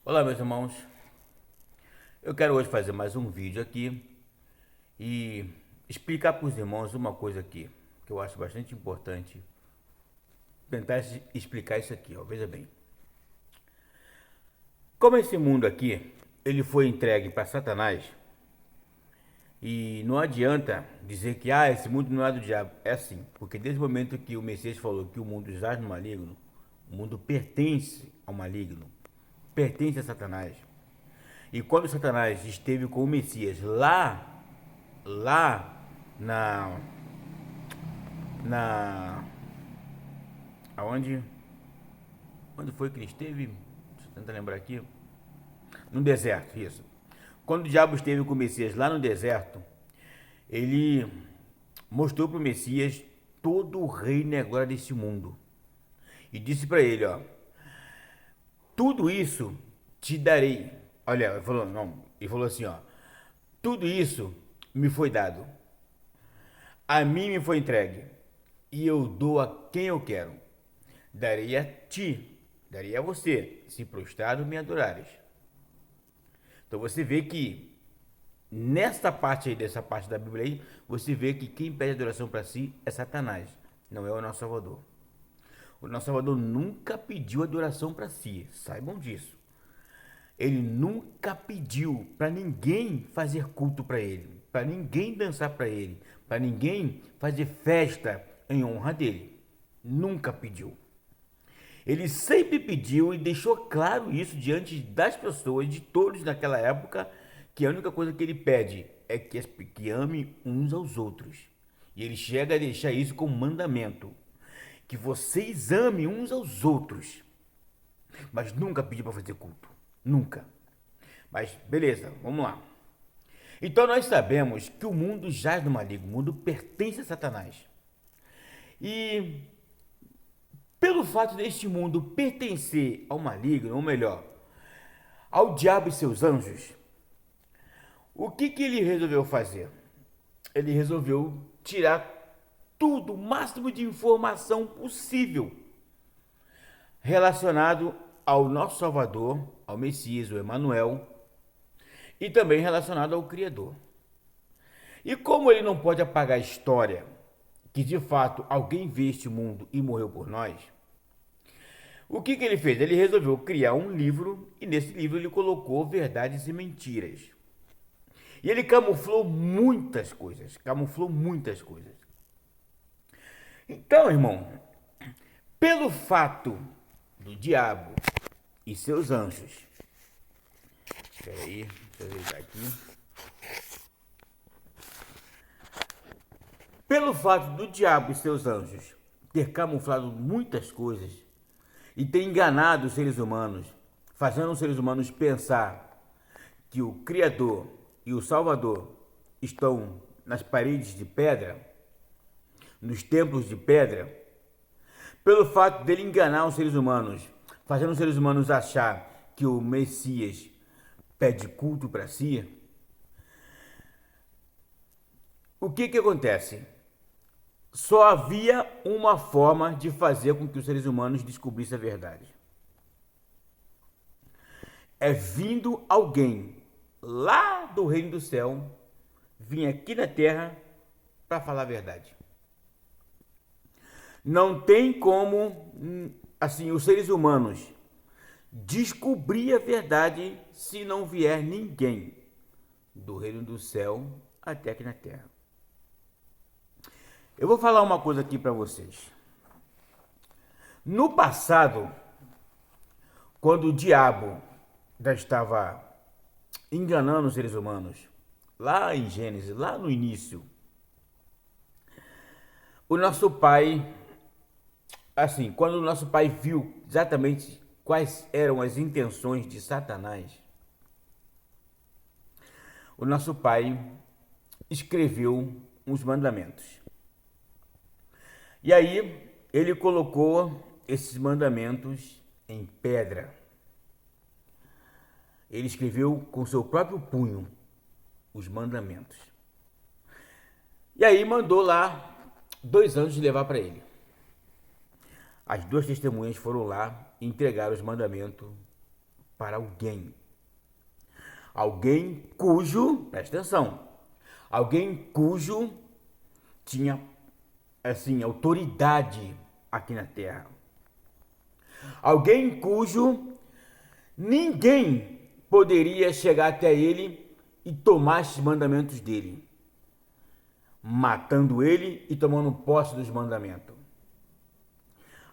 Olá, meus irmãos. Eu quero hoje fazer mais um vídeo aqui e explicar para os irmãos uma coisa aqui que eu acho bastante importante. Tentar explicar isso aqui, ó. Veja bem. Como esse mundo aqui, ele foi entregue para Satanás, e não adianta dizer que esse mundo não é do diabo. É assim, porque desde o momento que o Messias falou que o mundo jaz no maligno, o mundo pertence ao maligno, pertence a Satanás. E quando Satanás esteve com o Messias lá na na aonde onde foi que ele esteve? Deixa eu tentar lembrar aqui. No deserto, isso. Quando o diabo esteve com o Messias lá no deserto, ele mostrou para o Messias todo o reino agora desse mundo e disse para ele, ó, tudo isso te darei. Olha, ele falou, não, ele falou assim, ó, tudo isso me foi dado, a mim me foi entregue, e eu dou a quem eu quero. Darei a ti, darei a você, se prostrado me adorares. Então você vê que nesta parte aí, dessa parte da Bíblia aí, você vê que quem pede adoração para si é Satanás, não é o nosso Salvador. O nosso Salvador nunca pediu adoração para si, saibam disso. Ele nunca pediu para ninguém fazer culto para ele, para ninguém dançar para ele, para ninguém fazer festa em honra dele. Nunca pediu. Ele sempre pediu e deixou claro isso diante das pessoas, de todos naquela época, que a única coisa que ele pede é que ame uns aos outros. E ele chega a deixar isso como mandamento, que vocês amem uns aos outros, mas nunca pediu para fazer culto. Nunca. Mas beleza, vamos lá. Então nós sabemos que o mundo jaz no maligno, o mundo pertence a Satanás. E pelo fato deste mundo pertencer ao maligno, ou melhor, ao diabo e seus anjos, o que ele resolveu fazer? Ele resolveu tirar tudo, o máximo de informação possível relacionado ao nosso Salvador, ao Messias, o Emanuel, e também relacionado ao Criador. E como ele não pode apagar a história que de fato alguém veio este mundo e morreu por nós, o que ele fez? Ele resolveu criar um livro e nesse livro ele colocou verdades e mentiras. E ele camuflou muitas coisas, camuflou muitas coisas. Então, irmão, pelo fato do diabo e seus anjos, espera aí, deixa eu ajeitar aqui. Pelo fato do diabo e seus anjos ter camuflado muitas coisas e ter enganado os seres humanos, fazendo os seres humanos pensar que o Criador e o Salvador estão nas paredes de pedra, nos templos de pedra, pelo fato dele enganar os seres humanos, fazendo os seres humanos achar que o Messias pede culto para si, o que acontece? Só havia uma forma de fazer com que os seres humanos descobrissem a verdade. É vindo alguém lá do reino do céu, vir aqui na terra para falar a verdade. Não tem como, assim, os seres humanos descobrir a verdade se não vier ninguém do reino do céu até aqui na terra. Eu vou falar uma coisa aqui para vocês. No passado, quando o diabo já estava enganando os seres humanos, lá em Gênesis, lá no início, o nosso pai, assim, quando o nosso pai viu exatamente quais eram as intenções de Satanás, o nosso pai escreveu uns mandamentos. E aí ele colocou esses mandamentos em pedra. Ele escreveu com seu próprio punho os mandamentos. E aí mandou lá 2 anjos levar para ele. As 2 testemunhas foram lá e entregaram os mandamentos para alguém. Alguém cujo, presta atenção, alguém cujo tinha, assim, autoridade aqui na terra. Alguém cujo ninguém poderia chegar até ele e tomar esses mandamentos dele, matando ele e tomando posse dos mandamentos.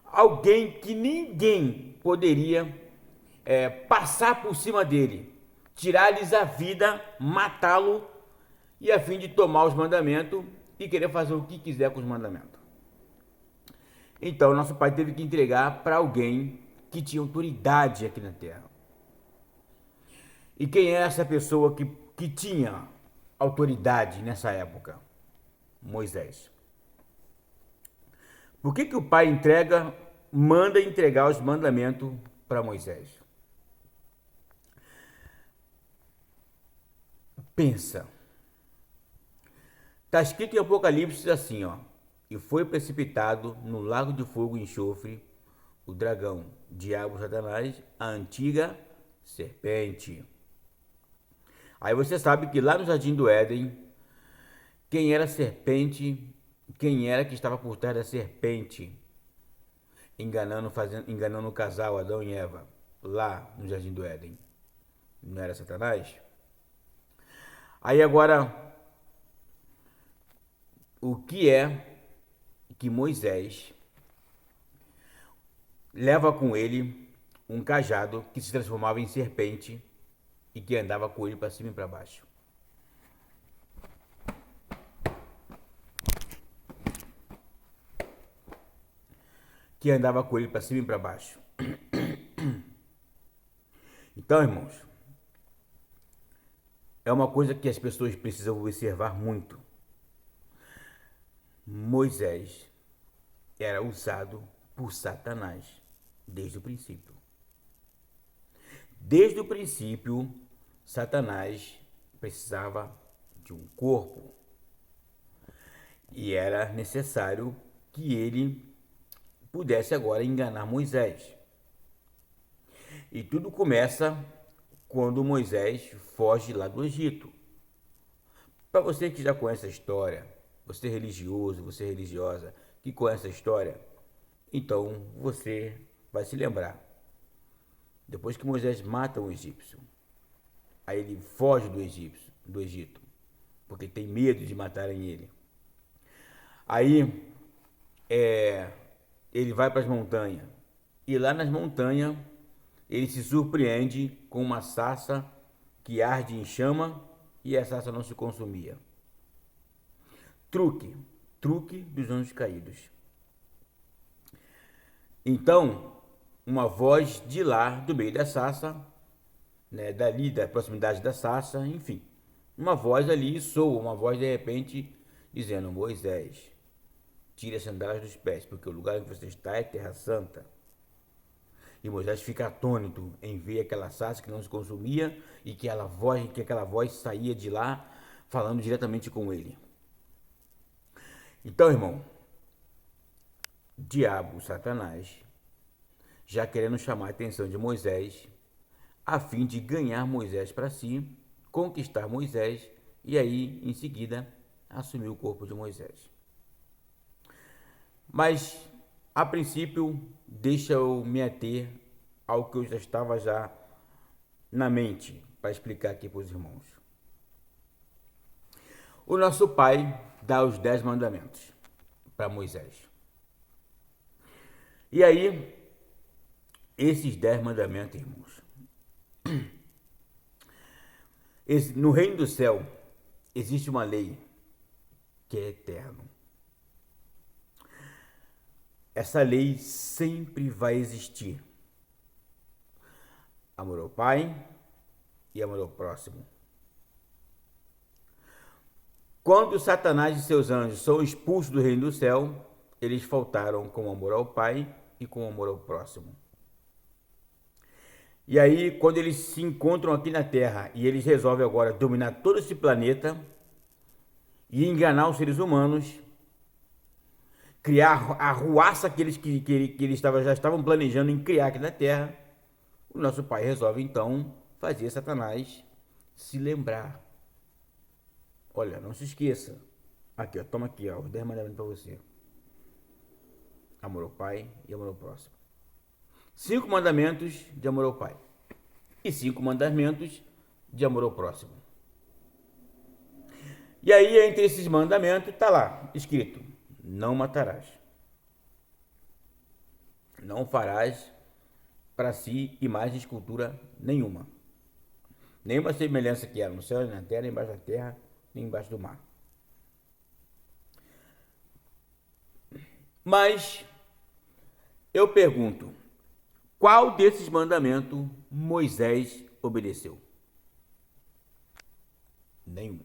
Alguém que ninguém poderia passar por cima dele, tirar-lhes a vida, matá-lo e a fim de tomar os mandamentos e querer fazer o que quiser com os mandamentos. Então, nosso pai teve que entregar para alguém que tinha autoridade aqui na terra. E quem é essa pessoa que tinha autoridade nessa época? Moisés. Por que o pai manda entregar os mandamentos para Moisés? Pensa. Está escrito em Apocalipse assim, ó. E foi precipitado no lago de fogo e enxofre o dragão, diabo, Satanás, a antiga serpente. Aí você sabe que lá no Jardim do Éden, quem era a serpente, quem era que estava por trás da serpente, enganando o casal Adão e Eva, lá no Jardim do Éden? Não era Satanás? Aí agora, o que é que Moisés leva com ele um cajado que se transformava em serpente e que andava com ele para cima e para baixo? Que andava com ele para cima e para baixo. Então, irmãos, é uma coisa que as pessoas precisam observar muito. Moisés era usado por Satanás desde o princípio. Desde o princípio, Satanás precisava de um corpo e era necessário que ele pudesse agora enganar Moisés. E tudo começa quando Moisés foge lá do Egito. Para você que já conhece a história, você é religioso, você é religiosa, que conhece a história, então você vai se lembrar. Depois que Moisés mata um egípcio, aí ele foge do Egito, porque tem medo de matarem ele. Aí ele vai para as montanhas, e lá nas montanhas ele se surpreende com uma sarça que arde em chama e a sarça não se consumia. Truque dos anjos caídos. Então, uma voz de lá, do meio da sarça, né, dali da proximidade da sarça, enfim, uma voz ali soa, uma voz de repente dizendo: Moisés, tire as sandálias dos pés, porque o lugar em que você está é terra santa. E Moisés fica atônito em ver aquela sarça que não se consumia e que aquela voz saía de lá falando diretamente com ele. Então, irmão, diabo, Satanás, já querendo chamar a atenção de Moisés, a fim de ganhar Moisés para si, conquistar Moisés e aí, em seguida, assumir o corpo de Moisés. Mas, a princípio, deixa eu me ater ao que eu já estava na mente, para explicar aqui para os irmãos. O nosso pai dá os 10 mandamentos para Moisés. E aí, esses 10 mandamentos, irmãos, no reino do céu existe uma lei que é eterna. Essa lei sempre vai existir. Amor ao Pai e amor ao próximo. Quando Satanás e seus anjos são expulsos do reino do céu, eles faltaram com amor ao Pai e com amor ao próximo. E aí, quando eles se encontram aqui na Terra e eles resolvem agora dominar todo esse planeta e enganar os seres humanos, criar a ruaça que eles já estavam planejando em criar aqui na Terra, O nosso pai resolve então fazer Satanás se lembrar. Olha, não se esqueça. Aqui, ó, toma aqui, ó, os 10 mandamentos para você. Amor ao pai e amor ao próximo. 5 mandamentos de amor ao pai. E 5 mandamentos de amor ao próximo. E aí, entre esses mandamentos, está lá, escrito: não matarás. Não farás para si imagem de escultura nenhuma. Nenhuma semelhança que há no céu, nem na terra, nem embaixo da terra, nem embaixo do mar. Mas eu pergunto, qual desses mandamentos Moisés obedeceu? Nenhum.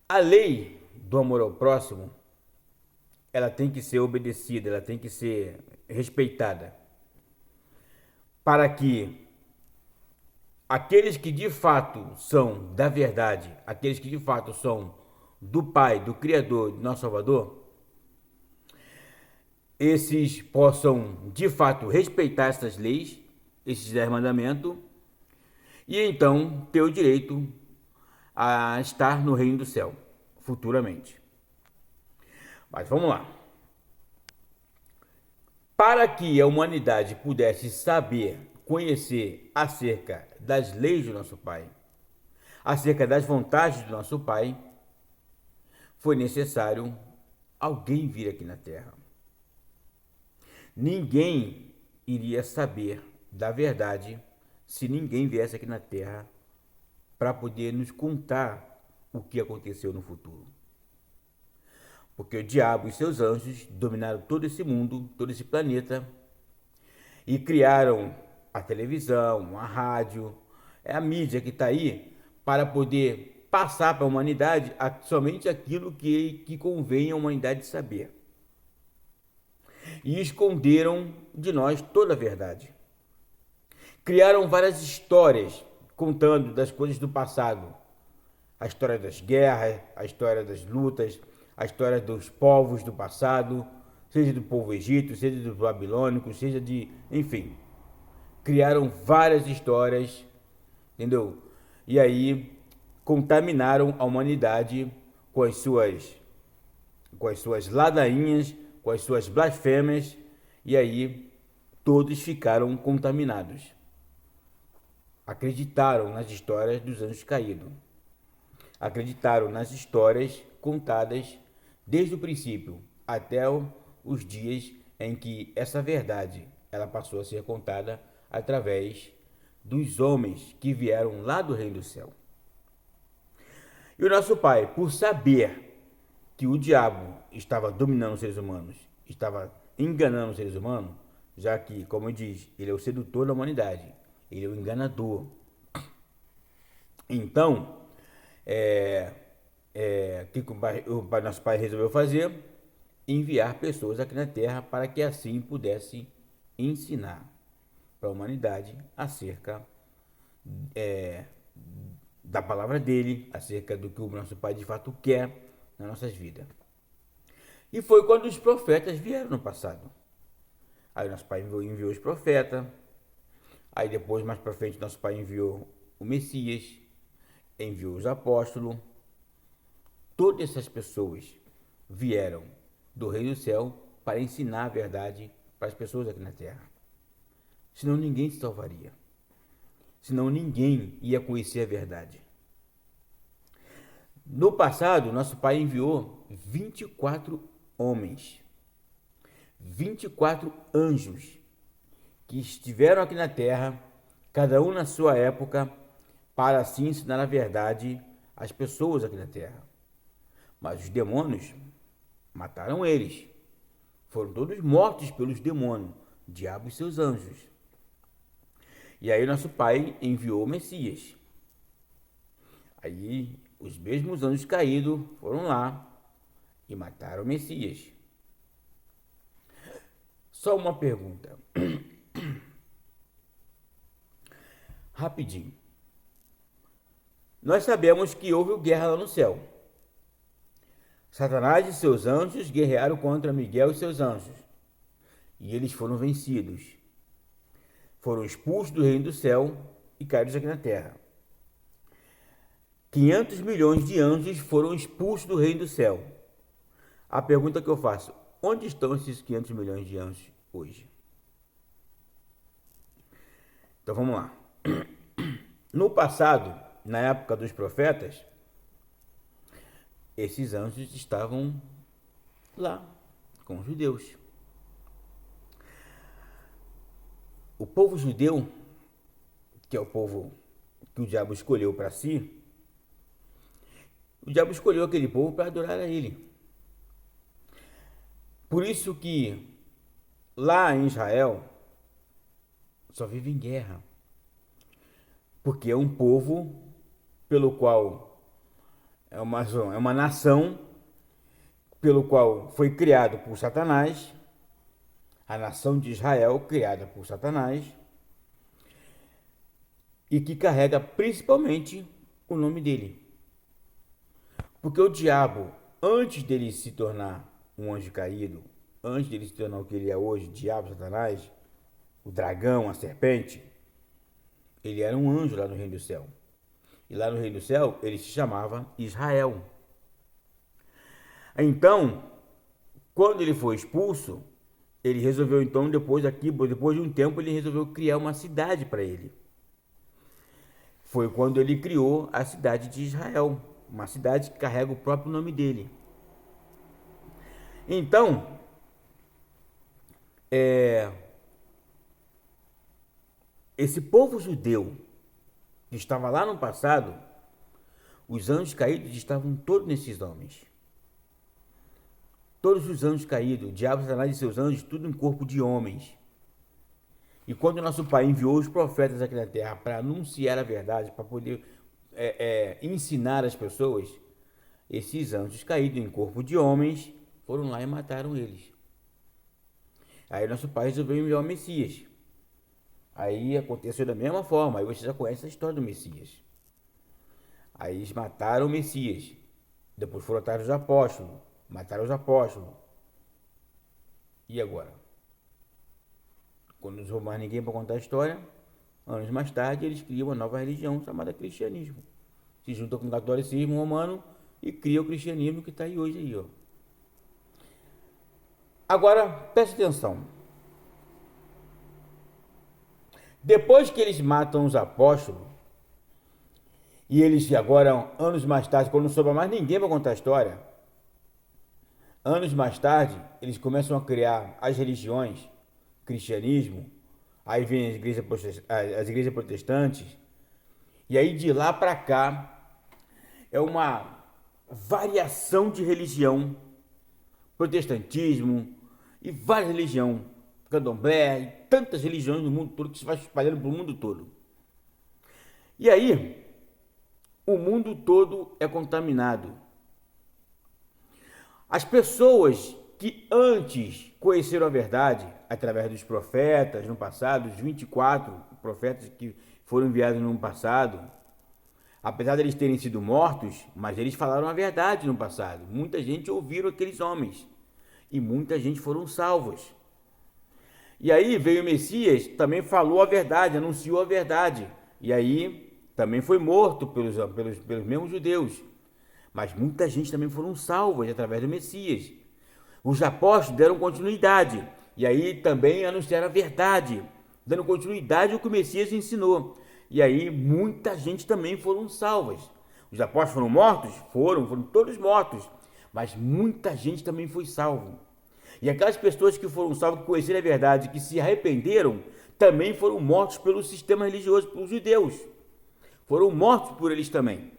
A lei do amor ao próximo, ela tem que ser obedecida, ela tem que ser respeitada, para que aqueles que de fato são da verdade, aqueles que de fato são do Pai, do Criador, do nosso Salvador, esses possam de fato respeitar essas leis, esses 10 mandamentos, e então ter o direito a estar no reino do céu, futuramente. Mas vamos lá. Para que a humanidade pudesse saber, conhecer acerca das leis do nosso Pai, acerca das vontades do nosso Pai, foi necessário alguém vir aqui na Terra. Ninguém iria saber da verdade se ninguém viesse aqui na Terra para poder nos contar o que aconteceu no futuro. Porque o diabo e seus anjos dominaram todo esse mundo, todo esse planeta, e criaram a televisão, a rádio, a mídia que está aí, para poder passar para a humanidade somente aquilo que convém à humanidade saber. E esconderam de nós toda a verdade. Criaram várias histórias contando das coisas do passado. A história das guerras, a história das lutas, a história dos povos do passado, seja do povo egípcio, seja dos babilônicos, seja de... enfim. Criaram várias histórias, entendeu? E aí contaminaram a humanidade com as suas ladainhas, com as suas blasfêmias, e aí todos ficaram contaminados. Acreditaram nas histórias dos anjos caídos. Acreditaram nas histórias contadas desde o princípio até os dias em que essa verdade ela passou a ser contada através dos homens que vieram lá do reino do céu. E o nosso Pai, por saber que o diabo estava dominando os seres humanos, estava enganando os seres humanos, já que, como diz, ele é o sedutor da humanidade, ele é o enganador. Então, o que o nosso Pai resolveu fazer? Enviar pessoas aqui na Terra para que assim pudesse ensinar para a humanidade acerca da palavra dele, acerca do que o nosso Pai de fato quer nas nossas vidas. E foi quando os profetas vieram no passado. Aí o nosso Pai enviou os profetas, aí depois, mais para frente, nosso Pai enviou o Messias, enviou os apóstolos. Todas essas pessoas vieram do reino do céu para ensinar a verdade para as pessoas aqui na terra. Senão ninguém se salvaria. Senão ninguém ia conhecer a verdade. No passado, nosso Pai enviou 24 homens, 24 anjos que estiveram aqui na terra, cada um na sua época, para assim ensinar a verdade às pessoas aqui na terra. Mas os demônios mataram eles. Foram todos mortos pelos demônios, o diabo e seus anjos. E aí nosso Pai enviou o Messias. Aí os mesmos anjos caídos foram lá e mataram o Messias. Só uma pergunta. Rapidinho. Nós sabemos que houve guerra lá no céu. Satanás e seus anjos guerrearam contra Miguel e seus anjos. E eles foram vencidos. Foram expulsos do reino do céu e caídos aqui na terra. 500 milhões de anjos foram expulsos do reino do céu. A pergunta que eu faço: onde estão esses 500 milhões de anjos hoje? Então vamos lá. No passado, na época dos profetas, esses anjos estavam lá com os judeus. O povo judeu, que é o povo que o diabo escolheu para si, o diabo escolheu aquele povo para adorar a ele. Por isso que lá em Israel só vive em guerra. Porque é um povo pelo qual é uma nação pelo qual foi criado por Satanás, a nação de Israel criada por Satanás, e que carrega principalmente o nome dele. Porque o diabo, antes dele se tornar um anjo caído, antes dele se tornar o que ele é hoje, diabo, Satanás, o dragão, a serpente, ele era um anjo lá no reino do céu. E lá no reino do céu, ele se chamava Israel. Então, quando ele foi expulso, ele resolveu então, depois de um tempo, ele resolveu criar uma cidade para ele. Foi quando ele criou a cidade de Israel, uma cidade que carrega o próprio nome dele. Então, esse povo judeu que estava lá no passado, os anjos caídos estavam todos nesses homens. Todos os anjos caídos, o diabo, Satanás e seus anjos, tudo em corpo de homens. E quando o nosso Pai enviou os profetas aqui na terra para anunciar a verdade, para poder ensinar as pessoas, esses anjos caídos em corpo de homens foram lá e mataram eles. Aí nosso Pai resolveu enviar o Messias. Aí aconteceu da mesma forma. Aí você já conhece a história do Messias. Aí eles mataram o Messias. Depois foram atrás dos apóstolos. Mataram os apóstolos. E agora? Quando não sobrou mais ninguém para contar a história, anos mais tarde eles criam uma nova religião chamada cristianismo. Se juntam com o catolicismo romano e criam o cristianismo que está aí hoje aí, ó. Agora, preste atenção. Depois que eles matam os apóstolos, e eles agora, anos mais tarde, quando não sobra mais ninguém para contar a história, anos mais tarde, eles começam a criar as religiões, cristianismo, aí vem as igrejas protestantes, e aí de lá para cá é uma variação de religião, protestantismo e várias religiões, candomblé, e tantas religiões no mundo todo que se vai espalhando para o mundo todo. E aí, o mundo todo é contaminado. As pessoas que antes conheceram a verdade, através dos profetas no passado, os 24 profetas que foram enviados no passado, apesar de eles terem sido mortos, mas eles falaram a verdade no passado. Muita gente ouviram aqueles homens e muita gente foram salvos. E aí veio o Messias, também falou a verdade, anunciou a verdade. E aí também foi morto pelos mesmos judeus. Mas muita gente também foram salvos através do Messias. Os apóstolos deram continuidade. E aí também anunciaram a verdade, dando continuidade ao que o Messias ensinou. E aí muita gente também foram salvas. Os apóstolos foram mortos? Foram todos mortos. Mas muita gente também foi salvo. E aquelas pessoas que foram salvas, que conheceram a verdade, que se arrependeram, também foram mortos pelo sistema religioso, pelos judeus. Foram mortos por eles também.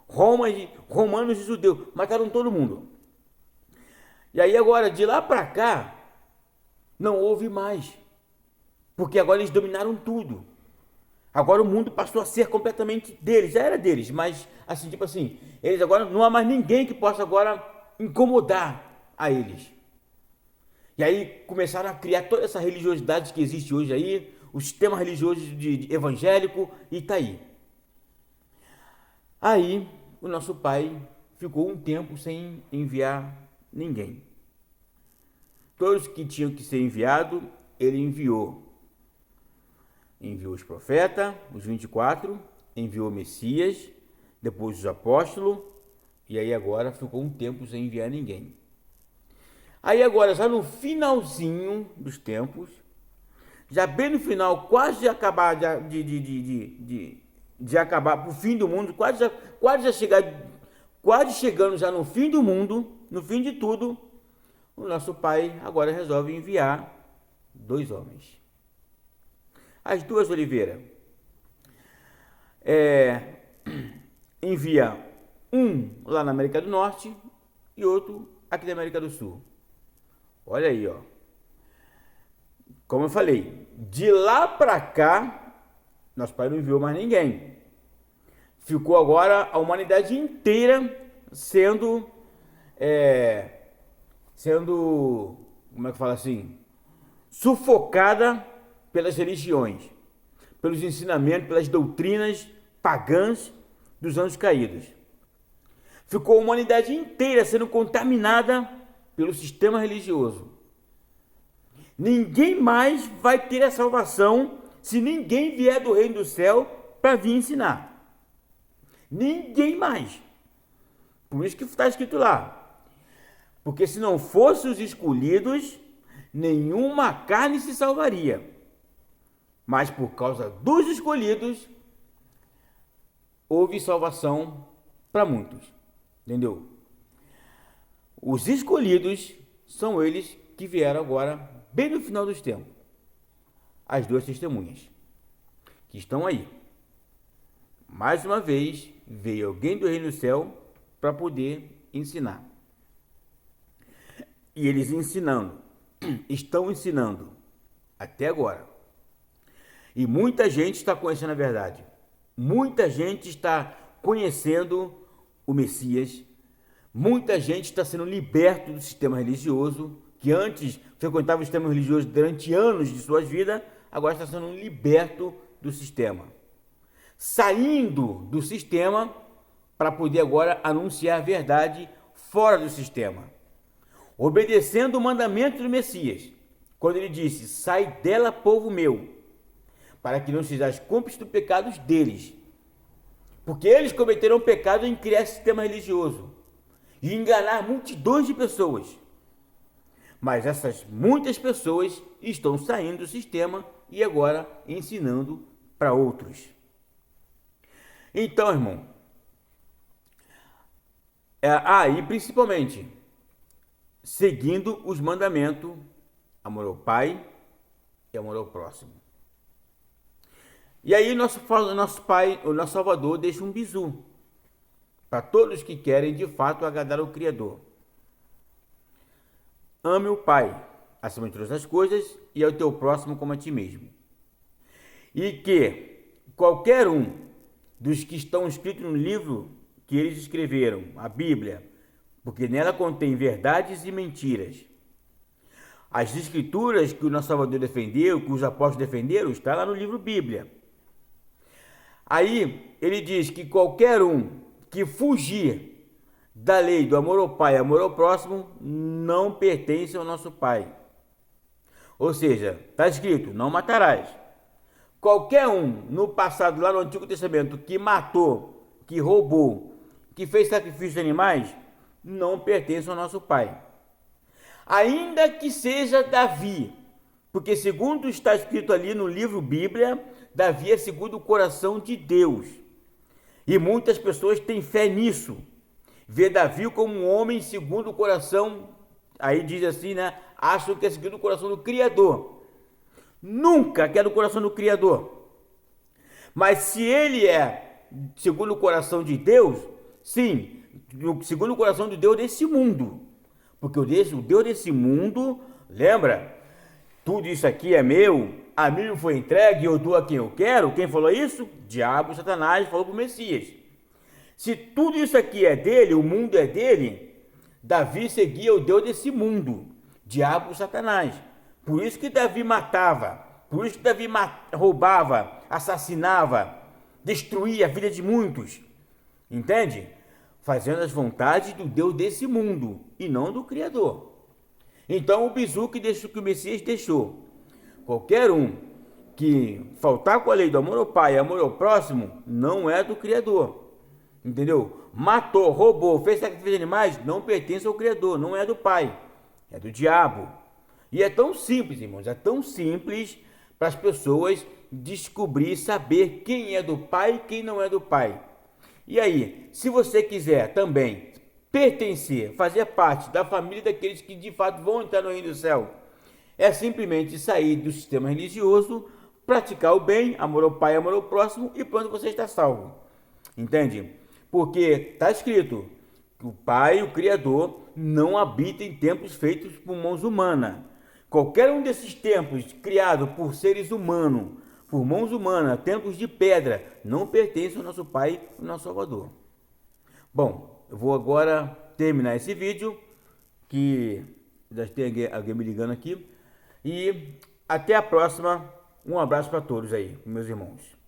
Romanos e judeus mataram todo mundo. E aí agora, de lá para cá, não houve mais. Porque agora eles dominaram tudo. Agora o mundo passou a ser completamente deles. Já era deles, mas assim, tipo assim, eles agora não há mais ninguém que possa agora incomodar a eles. E aí começaram a criar toda essa religiosidade que existe hoje aí, o sistema religioso de evangélico, e tá aí. Aí o nosso Pai ficou um tempo sem enviar ninguém. Todos que tinham que ser enviados, ele enviou. Enviou os profetas, os 24, enviou o Messias, depois os apóstolos, e aí agora ficou um tempo sem enviar ninguém. Aí agora, já no finalzinho dos tempos, já bem no final, quase de acabar de acabar para o fim do mundo, quase chegando já no fim do mundo, no fim de tudo, o nosso Pai agora resolve enviar 2 homens. As 2 oliveiras. Envia um lá na América do Norte e outro aqui da América do Sul. Olha aí, ó. Como eu falei, de lá para cá, nosso Pai não enviou mais ninguém. Ficou agora a humanidade inteira sendo, como é que fala assim, sufocada pelas religiões, pelos ensinamentos, pelas doutrinas pagãs dos anjos caídos. Ficou a humanidade inteira sendo contaminada pelo sistema religioso. Ninguém mais vai ter a salvação se ninguém vier do reino do céu para vir ensinar. Ninguém mais. Por isso que está escrito lá. Porque se não fossem os escolhidos, nenhuma carne se salvaria. Mas por causa dos escolhidos, houve salvação para muitos. Entendeu? Os escolhidos são eles que vieram agora, bem no final dos tempos. As 2 testemunhas que estão aí. Mais uma vez, veio alguém do reino do céu para poder ensinar. E eles ensinando, estão ensinando até agora. E muita gente está conhecendo a verdade. Muita gente está conhecendo o Messias. Muita gente está sendo liberto do sistema religioso, que antes frequentava o sistema religioso durante anos de suas vidas, agora está sendo liberto do sistema. Saindo do sistema para poder agora anunciar a verdade fora do sistema. Obedecendo o mandamento do Messias, quando ele disse: sai dela, povo meu, para que não sejais cúmplices dos pecados deles. Porque eles cometeram pecado em criar sistema religioso e enganar multidões de pessoas. Mas essas muitas pessoas estão saindo do sistema e agora ensinando para outros. Então, irmão, e principalmente seguindo os mandamentos, amor ao Pai e amor ao próximo. E aí nosso Pai, o nosso Salvador, deixa um bizu para todos que querem de fato agradar ao Criador. Ame o Pai acima de todas as coisas e ao teu próximo como a ti mesmo. E que qualquer um dos que estão escritos no livro que eles escreveram, a Bíblia, porque nela contém verdades e mentiras. As escrituras que o nosso Salvador defendeu, que os apóstolos defenderam, está lá no livro Bíblia. Aí ele diz que qualquer um que fugir da lei do amor ao Pai e amor ao próximo não pertence ao nosso Pai. Ou seja, está escrito: não matarás. Qualquer um no passado, lá no Antigo Testamento, que matou, que roubou, que fez sacrifício de animais, não pertence ao nosso Pai. Ainda que seja Davi, porque segundo está escrito ali no livro Bíblia, Davi é segundo o coração de Deus. E muitas pessoas têm fé nisso. Vê Davi como um homem segundo o coração, aí diz assim, né? Acham que é segundo o coração do Criador. Nunca que é do coração do Criador. Mas se ele é segundo o coração de Deus, sim, segundo o coração de Deus desse mundo. Porque o Deus desse mundo, lembra? Tudo isso aqui é meu, a mim me foi entregue, eu dou a quem eu quero. Quem falou isso? Diabo, Satanás, falou para o Messias. Se tudo isso aqui é dele, o mundo é dele, Davi seguia o Deus desse mundo, diabo, Satanás. Por isso que Davi matava, por isso que Davi roubava, assassinava, destruía a vida de muitos. Entende? Fazendo as vontades do Deus desse mundo e não do Criador. Então o bizu que o Messias deixou. Qualquer um que faltar com a lei do amor ao pai e amor ao próximo, não é do Criador. Entendeu? Matou, roubou, fez sacrifício de animais, não pertence ao Criador, não é do pai, é do diabo. E é tão simples, irmãos, é tão simples para as pessoas descobrir, saber quem é do pai e quem não é do pai. E aí, se você quiser também pertencer, fazer parte da família daqueles que de fato vão entrar no reino do céu, é simplesmente sair do sistema religioso, praticar o bem, amor ao pai, amor ao próximo, e pronto, você está salvo. Entende? Porque está escrito que o Pai, o Criador, não habita em templos feitos por mãos humanas. Qualquer um desses templos criados por seres humanos, por mãos humanas, templos de pedra, não pertence ao nosso Pai, ao nosso Salvador. Bom, eu vou agora terminar esse vídeo, que já tem alguém me ligando aqui, e até a próxima. Um abraço para todos aí, meus irmãos.